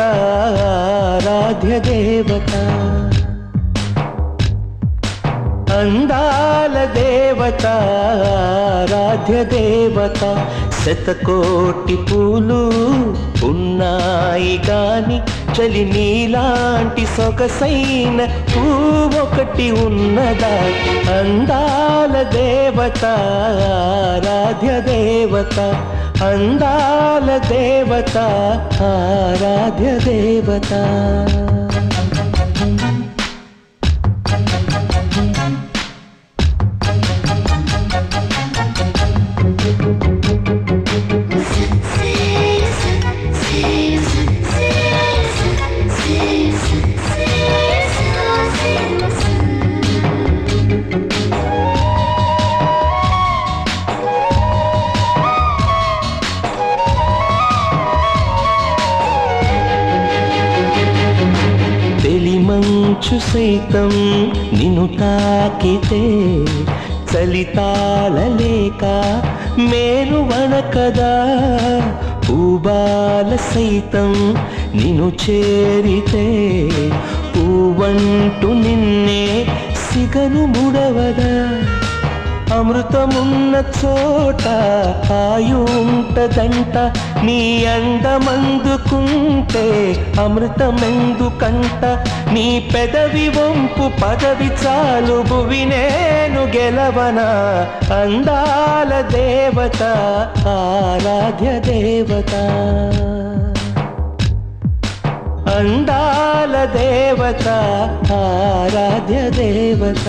ఆరాధ్య దేవత అందాల దేవత ఆరాధ్య దేవత శతకోటి పూలు ఉన్నాయి గాని చలి నీలాంటి సొగసైన పువ్వొకటి ఉన్నదా అందాల దేవత ఆరాధ్య దేవత అందాల దేవత ఆరాధ్య దేవత మంచు సైతం నిన్ను తాకితే చలి తాళలేక మేలు వణకదా పూబాల సైతం నిన్ను చేరితే పూవంటూ నిన్నే సిగను ముడవదా అమృతమున్న చోట ఆయుంటదంట నీ అందమందుకుంటే అమృతమెందుకంట నీ పెదవి వంపు పదవి చాలు భువి నేను గెలవనా అందాల దేవత ఆరాధ్య దేవత అందాల దేవత ఆరాధ్య దేవత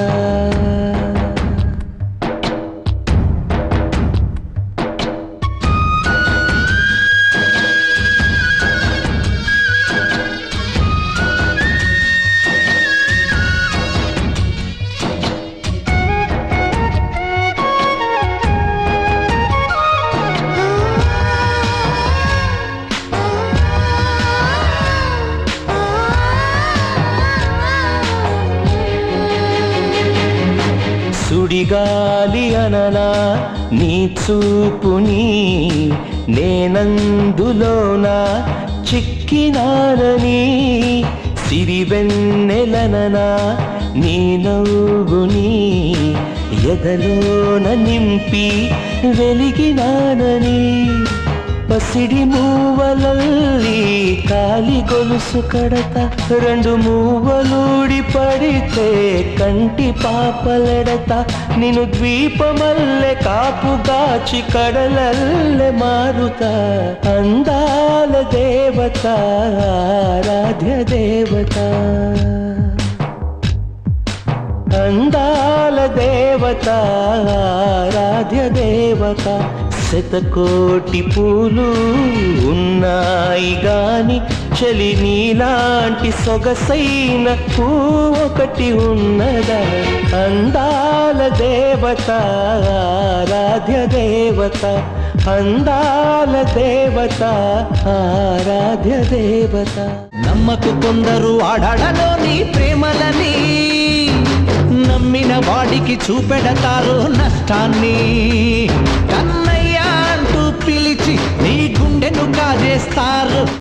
సుడిగాలి అననా నీ చూపుని నేనందులోన చిక్కినానని సిరివెన్నెలననా నీ నవ్వుని ఎదలోన నింపి వెలిగినానని పసిడి మూవలల్లి కాలి గొలుసు కడత రెండు మూవలూడి పడితే కంటి పాపలెడత నిన్ను ద్వీపమల్లె కాపుగాచి కడలల్లె మారుతా అందాల దేవత ఆరాధ్య దేవత అందాల దేవత ఆరాధ్య దేవత శతకోటి పూలు ఉన్నాయి గాని చలి నీలాంటి సొగసైన పువ్వొకటి ఉన్నదా అందాల దేవత ఆరాధ్య దేవత అందాల దేవత ఆరాధ్య దేవత నమ్మకు కొందరు ఆడాడలోని ప్రేమలని నమ్మిన వాడికి చూపెడతారు నష్టాన్ని కన్నయ్య అంటూ పిలిచి నీ గుండెను కాజేస్తారు